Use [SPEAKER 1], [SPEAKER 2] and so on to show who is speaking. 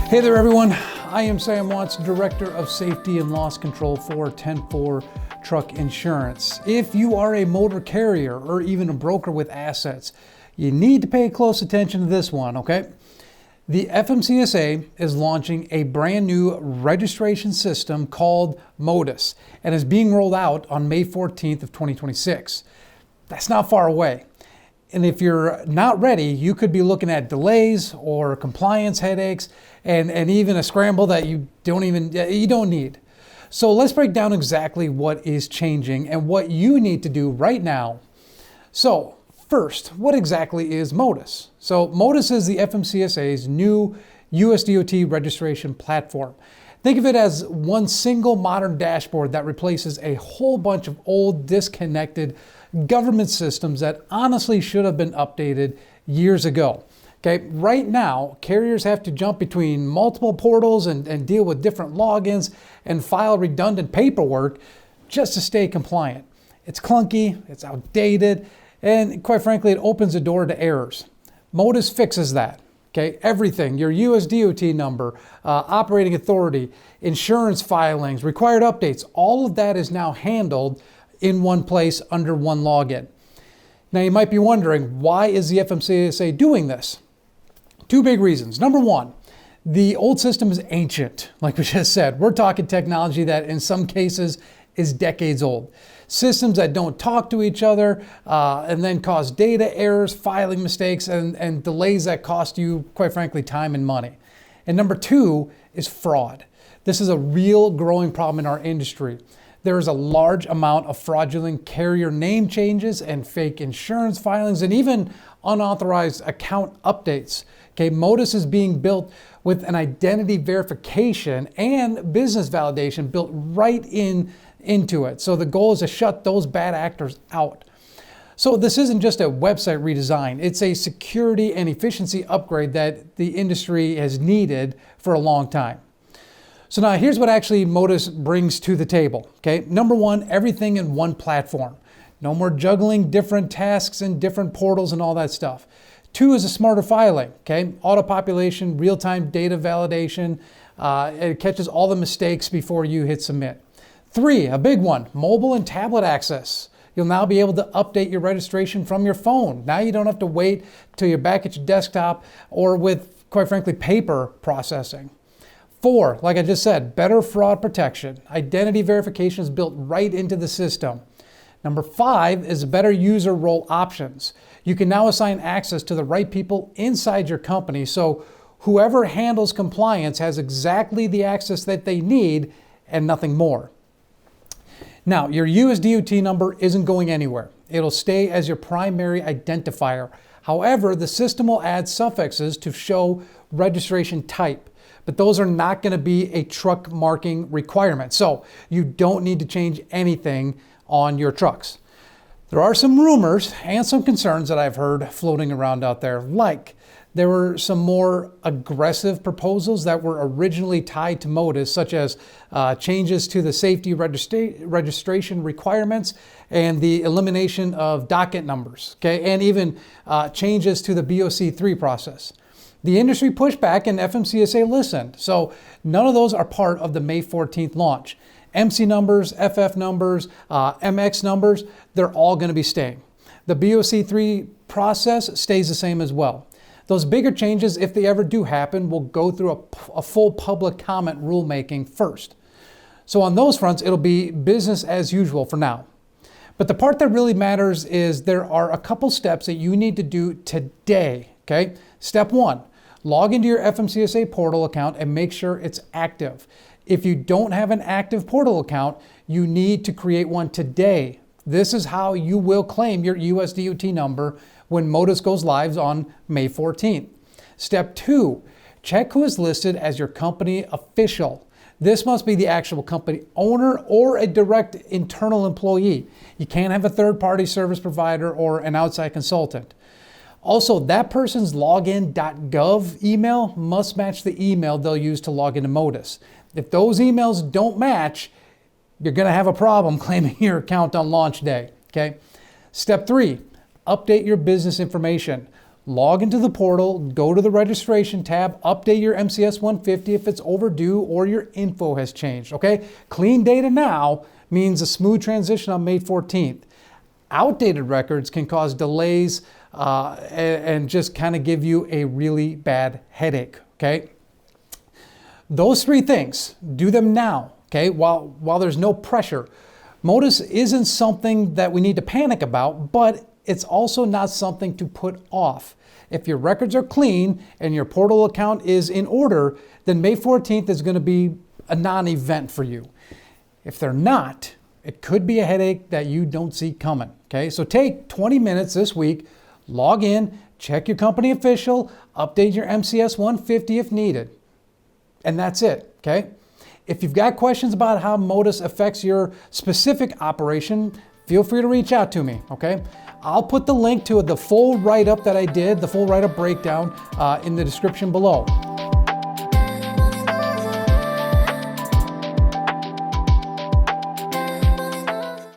[SPEAKER 1] Hey there everyone, I am Sam Watts, Director of Safety and Loss Control for 10-4 Truck Insurance. If you are a motor carrier or even a broker with assets, you need to pay close attention to this one, okay? The FMCSA is launching a brand new registration system called MOTUS and is being rolled out on May 14th of 2026. That's not far away. And if you're not ready, you could be looking at delays or compliance headaches and even a scramble that you don't need. So let's break down exactly what is changing and what you need to do right now. So first, what exactly is MOTUS? So MOTUS is the FMCSA's new USDOT registration platform. Think of it as one single modern dashboard that replaces a whole bunch of old, disconnected government systems that honestly should have been updated years ago. Okay, right now, carriers have to jump between multiple portals and deal with different logins and file redundant paperwork just to stay compliant. It's clunky, it's outdated, and quite frankly, it opens the door to errors. MOTUS fixes that. Okay, everything, your USDOT number, operating authority, insurance filings, required updates, all of that is now handled in one place under one login. Now you might be wondering, why is the FMCSA doing this? Two big reasons. Number one, the old system is ancient. Like we just said, we're talking technology that in some cases is decades old. Systems that don't talk to each other and then cause data errors, filing mistakes, and delays that cost you, quite frankly, time and money. And number two is fraud. This is a real growing problem in our industry. There is a large amount of fraudulent carrier name changes and fake insurance filings and even unauthorized account updates. Okay, MOTUS is being built with an identity verification and business validation built right into it. So the goal is to shut those bad actors out. So this isn't just a website redesign. It's a security and efficiency upgrade that the industry has needed for a long time. So now here's what actually MOTUS brings to the table. Okay, number one, everything in one platform. No more juggling different tasks and different portals and all that stuff. Two is a smarter filing. Okay, auto-population, real-time data validation. It catches all the mistakes before you hit submit. Three, a big one, mobile and tablet access. You'll now be able to update your registration from your phone. Now you don't have to wait till you're back at your desktop or with, quite frankly, paper processing. Four, like I just said, better fraud protection. Identity verification is built right into the system. Number five is better user role options. You can now assign access to the right people inside your company, so whoever handles compliance has exactly the access that they need and nothing more. Now, your USDOT number isn't going anywhere. It'll stay as your primary identifier. However, the system will add suffixes to show registration type, but those are not going to be a truck marking requirement. So you don't need to change anything on your trucks. There are some rumors and some concerns that I've heard floating around out there, like there were some more aggressive proposals that were originally tied to MOTUS, such as changes to the safety registration requirements and the elimination of docket numbers, okay, and even changes to the BOC3 process. The industry pushed back and FMCSA listened, so none of those are part of the May 14th launch. MC numbers, FF numbers, MX numbers, they're all going to be staying. The BOC3 process stays the same as well. Those bigger changes, if they ever do happen, will go through a full public comment rulemaking first. So on those fronts, it'll be business as usual for now. But the part that really matters is there are a couple steps that you need to do today, okay? Step one, log into your FMCSA portal account and make sure it's active. If you don't have an active portal account, you need to create one today. This is how you will claim your USDOT number when MOTUS goes live on May 14th. Step two, check who is listed as your company official. This must be the actual company owner or a direct internal employee. You can't have a third-party service provider or an outside consultant. Also, that person's login.gov email must match the email they'll use to log into MOTUS. If those emails don't match, you're going to have a problem claiming your account on launch day, okay? Step three, update your business information. log into the portal, go to the registration tab, update your MCS 150 if it's overdue or your info has changed, okay? Clean data now means a smooth transition on May 14th. Outdated records can cause delays and just kind of give you a really bad headache, okay? Those three things, do them now, okay? While there's no pressure. MOTUS isn't something that we need to panic about, but it's also not something to put off. If your records are clean and your portal account is in order, then May 14th is going to be a non-event for you. If they're not, it could be a headache that you don't see coming, okay? So take 20 minutes this week, log in, check your company official, update your MCS 150 if needed. And that's it, okay? If you've got questions about how MOTUS affects your specific operation, feel free to reach out to me, okay? I'll put the link to the full write-up that I did, the full write-up breakdown in the description below.